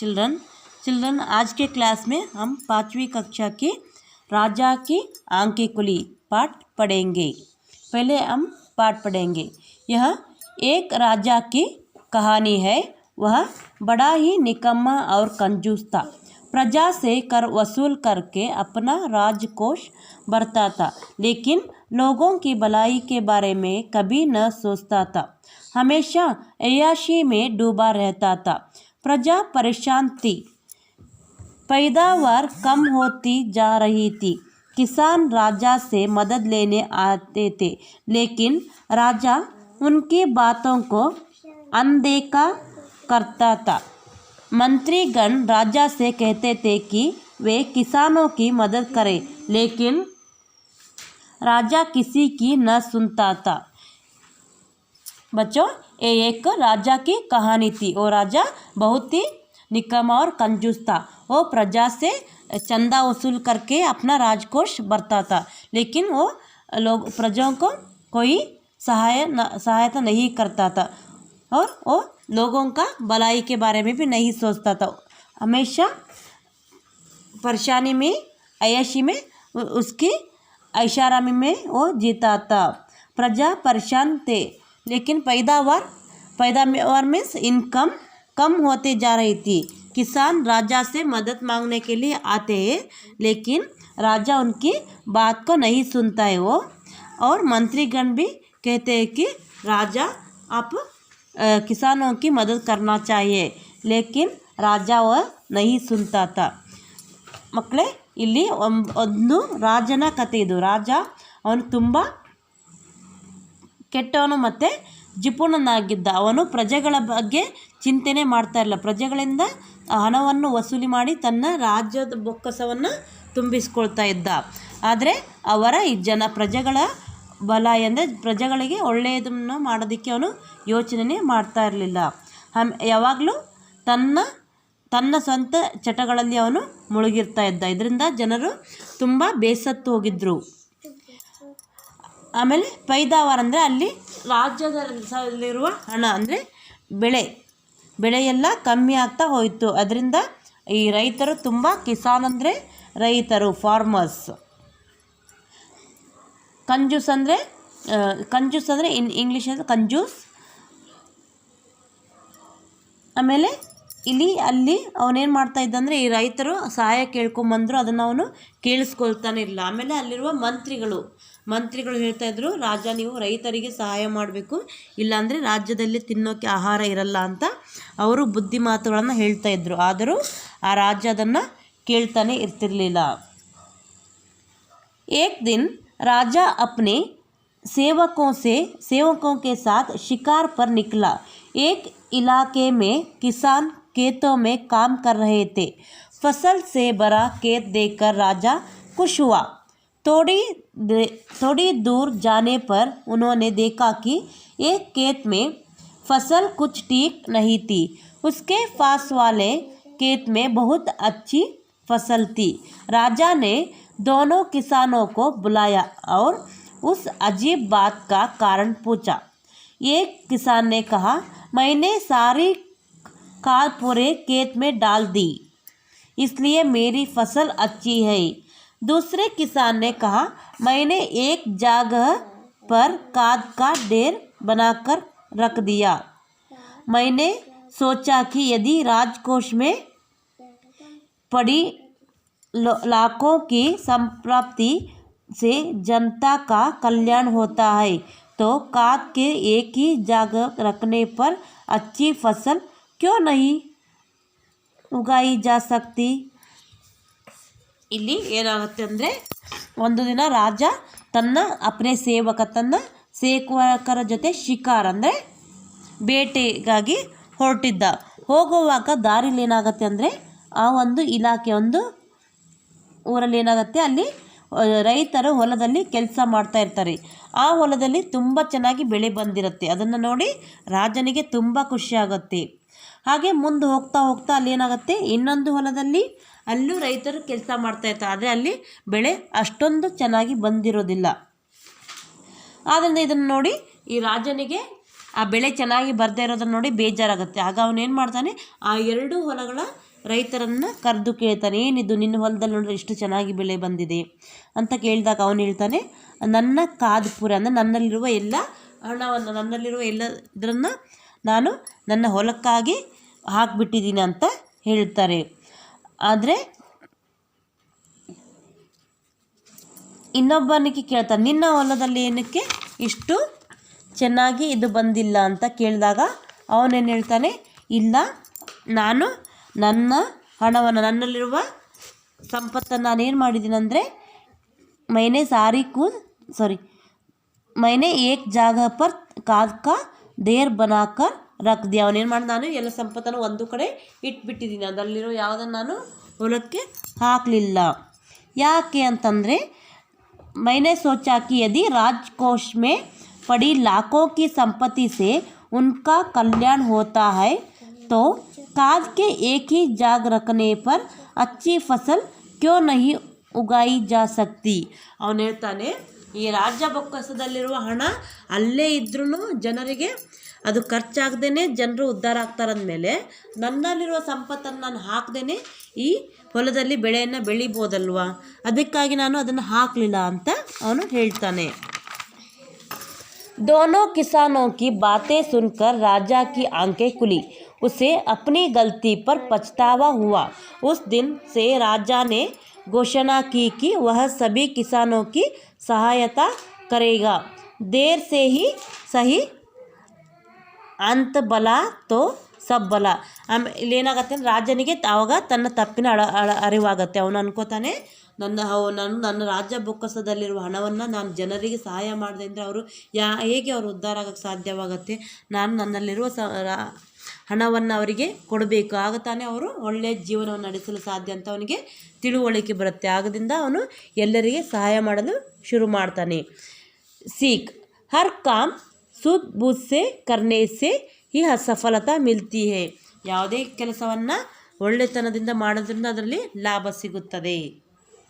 Children आज के class में हम 5वीं कक्षा की राजा की आंखें खुली पाठ पढ़ेंगे। पहले हम पाठ पढ़ेंगे। यह एक राजा की कहानी है। वह बड़ा ही निकम्मा और कंजूस था। प्रजा से कर वसूल करके अपना राजकोष भरता था, लेकिन लोगों की भलाई के बारे में कभी न सोचता था। हमेशा अय्याशी में डूबा रहता था। प्रजा परेशान थी। पैदावार कम होती जा रही थी। किसान राजा से मदद लेने आते थे, लेकिन राजा उनकी बातों को अनदेखा करता था। मंत्रीगण राजा से कहते थे कि वे किसानों की मदद करें, लेकिन राजा किसी की न सुनता था। बच्चों, ये एक राजा की कहानी थी। वो राजा बहुत ही निकम्मा और कंजूस था। वो प्रजा से चंदा वसूल करके अपना राजकोष भरता था, लेकिन वो लोग प्रजाओं को कोई सहायता नहीं करता था और वो लोगों का भलाई के बारे में भी नहीं सोचता था। हमेशा परेशानी में, अय्याशी में, उसकी ऐशारामी में वो जीता था। प्रजा परेशान थे, लेकिन पैदावार मीन्स इनकम कम होते जा रही थी। किसान राजा से मदद मांगने के लिए आते हैं, लेकिन राजा उनकी बात को नहीं सुनता है वो। और मंत्रीगण भी कहते हैं कि राजा आप किसानों की मदद करना चाहिए, लेकिन राजा वह नहीं सुनता था। ಮಕ್ಕಳೇ, ಇಲ್ಲಿ ಒಂದು ರಾಜನ ಕಥೆ ಇದು. ರಾಜ ಅವನು ತುಂಬ ಕೆಟ್ಟವನು ಮತ್ತು ಜಿಪುಣನಾಗಿದ್ದ. ಅವನು ಪ್ರಜೆಗಳ ಬಗ್ಗೆ ಚಿಂತನೆ ಮಾಡ್ತಾ ಇರಲಿಲ್ಲ. ಪ್ರಜೆಗಳಿಂದ ಹಣವನ್ನು ವಸೂಲಿ ಮಾಡಿ ತನ್ನ ರಾಜ್ಯದ ಬೊಕ್ಕಸವನ್ನು ತುಂಬಿಸ್ಕೊಳ್ತಾ ಇದ್ದ. ಆದರೆ ಅವರ ಪ್ರಜೆಗಳ ಭಲಾಯಿ ಅಂದರೆ ಪ್ರಜೆಗಳಿಗೆ ಒಳ್ಳೆಯದನ್ನು ಮಾಡೋದಕ್ಕೆ ಅವನು ಯೋಚನೆ ಮಾಡ್ತಾ ಇರಲಿಲ್ಲ. ಯಾವಾಗಲೂ ತನ್ನ ಸ್ವಂತ ಚಟಗಳಲ್ಲಿ ಅವನು ಮುಳುಗಿರ್ತಾ ಇದ್ದ. ಇದರಿಂದ ಜನರು ತುಂಬ ಬೇಸತ್ತು ಹೋಗಿದ್ದರು. ಆಮೇಲೆ ಪೈದಾವಾರ ಅಂದರೆ ಅಲ್ಲಿ ರಾಜ್ಯದಲ್ಲಿರುವ ಹಣ ಅಂದರೆ ಬೆಳೆಯೆಲ್ಲ ಕಮ್ಮಿ ಆಗ್ತಾ ಹೋಯಿತು. ಅದರಿಂದ ಈ ರೈತರು ತುಂಬ ಕಿಸಾನ್ ಅಂದರೆ ರೈತರು, ಫಾರ್ಮರ್ಸ್. ಕಂಜೂಸ್ ಅಂದರೆ ಇಂಗ್ಲೀಷ್ ಅಂದರೆ ಕಂಜೂಸ್. ಆಮೇಲೆ ಅಲ್ಲಿ ಅವನೇನು ಮಾಡ್ತಾ ಇದ್ದ ಅಂದರೆ, ಈ ರೈತರು ಸಹಾಯ ಕೇಳ್ಕೊಂಬಂದರು, ಅದನ್ನು ಅವನು ಕೇಳಿಸ್ಕೊಳ್ತಾನೆ ಇರಲಿಲ್ಲ. ಆಮೇಲೆ ಅಲ್ಲಿರುವ ಮಂತ್ರಿಗಳು ಹೇಳ್ತಾ ಇದ್ರು, ರಾಜ ನೀವು ರೈತರಿಗೆ ಸಹಾಯ ಮಾಡಬೇಕು, ಇಲ್ಲಾಂದರೆ ರಾಜ್ಯದಲ್ಲಿ ತಿನ್ನೋಕ್ಕೆ ಆಹಾರ ಇರಲ್ಲ ಅಂತ ಅವರು ಬುದ್ಧಿ ಮಾತುಗಳನ್ನು ಹೇಳ್ತಾ ಇದ್ರು. ಆದರೂ ಆ ರಾಜ ಅದನ್ನು ಕೇಳ್ತಾನೆ ಇರ್ತಿರಲಿಲ್ಲ. एक दिन राजा अपने सेवकों के साथ शिकार पर निकला। एक इलाके में किसान खेतों में काम कर रहे थे। फसल से भरा खेत देखकर राजा खुश हुआ। थोड़ी दूर जाने पर उन्होंने देखा कि एक खेत में फसल कुछ ठीक नहीं थी। उसके पास वाले खेत में बहुत अच्छी फसल थी। राजा ने दोनों किसानों को बुलाया और उस अजीब बात का कारण पूछा। एक किसान ने कहा, मैंने सारी खाद पूरे खेत में डाल दी, इसलिए मेरी फसल अच्छी है। दूसरे किसान ने कहा, मैंने एक जगह पर खाद का ढेर बनाकर रख दिया। मैंने सोचा कि यदि राजकोष में पड़ी लाखों की संपत्ति से जनता का कल्याण होता है, तो खाद के एक ही जगह रखने पर अच्छी फसल क्यों नहीं उगाई जा सकती। ಇಲ್ಲಿ ಏನಾಗುತ್ತೆ ಅಂದರೆ, ಒಂದು ದಿನ ರಾಜ ತನ್ನ ಸೇವಕರ ಜೊತೆ ಶಿಕಾರ ಅಂದರೆ ಬೇಟೆಗಾಗಿ ಹೊರಟಿದ್ದ. ಹೋಗುವಾಗ ದಾರಿಲಿ ಏನಾಗುತ್ತೆ ಅಂದರೆ, ಆ ಒಂದು ಇಲಾಖೆ ಒಂದು ಊರಲ್ಲಿ ಏನಾಗುತ್ತೆ, ಅಲ್ಲಿ ರೈತರು ಹೊಲದಲ್ಲಿ ಕೆಲಸ ಮಾಡ್ತಾ ಇರ್ತಾರೆ. ಆ ಹೊಲದಲ್ಲಿ ತುಂಬ ಚೆನ್ನಾಗಿ ಬೆಳೆ ಬಂದಿರುತ್ತೆ. ಅದನ್ನು ನೋಡಿ ರಾಜನಿಗೆ ತುಂಬ ಖುಷಿ ಆಗುತ್ತೆ. ಹಾಗೆ ಮುಂದೆ ಹೋಗ್ತಾ ಅಲ್ಲಿ ಏನಾಗುತ್ತೆ, ಇನ್ನೊಂದು ಹೊಲದಲ್ಲಿ ಅಲ್ಲೂ ರೈತರು ಕೆಲಸ ಮಾಡ್ತಾ ಇರ್ತಾರೆ. ಆದರೆ ಅಲ್ಲಿ ಬೆಳೆ ಅಷ್ಟೊಂದು ಚೆನ್ನಾಗಿ ಬಂದಿರೋದಿಲ್ಲ. ಆದ್ದರಿಂದ ಇದನ್ನು ನೋಡಿ ಈ ರಾಜನಿಗೆ ಆ ಬೆಳೆ ಚೆನ್ನಾಗಿ ಬರದೇ ಇರೋದನ್ನು ನೋಡಿ ಬೇಜಾರಾಗುತ್ತೆ. ಆಗ ಅವನೇನು ಮಾಡ್ತಾನೆ, ಆ ಎರಡೂ ಹೊಲಗಳ ರೈತರನ್ನು ಕರೆದು ಕೇಳ್ತಾನೆ, ಏನಿದು ನಿನ್ನ ಹೊಲದಲ್ಲಿ ನೋಡಿದ್ರೆ ಎಷ್ಟು ಚೆನ್ನಾಗಿ ಬೆಳೆ ಬಂದಿದೆ ಅಂತ ಕೇಳಿದಾಗ ಅವನು ಹೇಳ್ತಾನೆ, ನನ್ನ ಕಾದ್ಪುರ ಅಂದರೆ ನನ್ನಲ್ಲಿರುವ ಎಲ್ಲ ಹಣವನ್ನು, ನನ್ನಲ್ಲಿರುವ ಎಲ್ಲ ಇದನ್ನು ನಾನು ನನ್ನ ಹೊಲಕ್ಕಾಗಿ ಹಾಕಿಬಿಟ್ಟಿದ್ದೀನಿ ಅಂತ ಹೇಳ್ತಾರೆ. ಆದರೆ ಇನ್ನೊಬ್ಬನಿಗೆ ಕೇಳ್ತಾನೆ, ನಿನ್ನ ಹೊಲದಲ್ಲಿ ಏನಕ್ಕೆ ಇಷ್ಟು ಚೆನ್ನಾಗಿ ಇದು ಬಂದಿಲ್ಲ ಅಂತ ಕೇಳಿದಾಗ ಅವನೇನು ಹೇಳ್ತಾನೆ, ಇಲ್ಲ, ನಾನು ನನ್ನ ಹಣವನ್ನು, ನನ್ನಲ್ಲಿರುವ ಸಂಪತ್ತನ್ನು ನಾನೇನು ಮಾಡಿದ್ದೀನಿ ಅಂದರೆ मैंने एक जगह पर काद का ढेर बनाकर रख दिया. ಅವನೇನು ಮಾಡಿ, ನಾನು ಎಲ್ಲ ಸಂಪತ್ತನ್ನು ಒಂದು ಕಡೆ ಇಟ್ಬಿಟ್ಟಿದ್ದೀನಿ, ಅದರಲ್ಲಿರೋ ಯಾವುದನ್ನು ನಾನು ಹೊಲಕ್ಕೆ ಹಾಕಲಿಲ್ಲ. ಯಾಕೆ ಅಂತಂದರೆ, मैंने सोचा कि यदि राजकोष में पड़ी लाखों की संपत्ति से उनका कल्याण होता है तो काद के एक ही जाग रखने पर अच्छी फसल क्यों नहीं उगाई जा सकती. ಅವನು ಹೇಳ್ತಾನೆ, ಈ ರಾಜ್ಯ ಬೊಕ್ಕಸದಲ್ಲಿರುವ ಹಣ ಅಲ್ಲೇ ಇದ್ರೂ ಜನರಿಗೆ ಅದು ಖರ್ಚಾಗ್ದೇ ಜನರು ಉದ್ಧಾರ ಆಗ್ತಾರಂದಮೇಲೆ ನನ್ನಲ್ಲಿರುವ ಸಂಪತ್ತನ್ನು ನಾನು ಹಾಕ್ದೇ ಈ ಹೊಲದಲ್ಲಿ ಬೆಳೆಯನ್ನು ಬೆಳಿಬೋದಲ್ವಾ, ಅದಕ್ಕಾಗಿ ನಾನು ಅದನ್ನು ಹಾಕಲಿಲ್ಲ ಅಂತ ಅವನು ಹೇಳ್ತಾನೆ. दोनों किसानों की बातें सुनकर राजा की आंखें खुली. उसे अपनी गलती पर पछतावा हुआ. उस दिन से राजा ने घोषणा की कि वह सभी किसानों की सहायता करेगा. देर से ही सही, अंत भला तो सब भला. ಇಲ್ಲೇನಾಗತ್ತೆ ಅಂದರೆ ರಾಜನಿಗೆ ಆವಾಗ ತನ್ನ ತಪ್ಪಿನ ಅರಿವಾಗತ್ತೆ. ಅವನು ಅನ್ಕೋತಾನೆ, ನನ್ನ ರಾಜ್ಯ ಬೊಕ್ಕಸದಲ್ಲಿರುವ ಹಣವನ್ನು ನಾನು ಜನರಿಗೆ ಸಹಾಯ ಮಾಡಿದೆ ಅಂದರೆ ಅವರು ಹೇಗೆ ಅವರು ಉದ್ಧಾರ ಆಗೋಕ್ಕೆ ಸಾಧ್ಯವಾಗುತ್ತೆ. ನಾನು ನನ್ನಲ್ಲಿರುವ ಹಣವನ್ನು ಅವರಿಗೆ ಕೊಡಬೇಕು, ಆಗ ತಾನೇ ಅವರು ಒಳ್ಳೆಯ ಜೀವನವನ್ನು ನಡೆಸಲು ಸಾಧ್ಯ ಅಂತ ಅವನಿಗೆ ತಿಳುವಳಿಕೆ ಬರುತ್ತೆ. ಆಗದಿಂದ ಅವನು ಎಲ್ಲರಿಗೆ ಸಹಾಯ ಮಾಡಲು ಶುರು ಮಾಡ್ತಾನೆ. सीख, हर काम सूझ बूझ से करने से ही सफलता मिलती है. ಯಾವುದೇ ಕೆಲಸವನ್ನು ಒಳ್ಳೆತನದಿಂದ ಮಾಡೋದ್ರಿಂದ ಅದರಲ್ಲಿ ಲಾಭ ಸಿಗುತ್ತದೆ.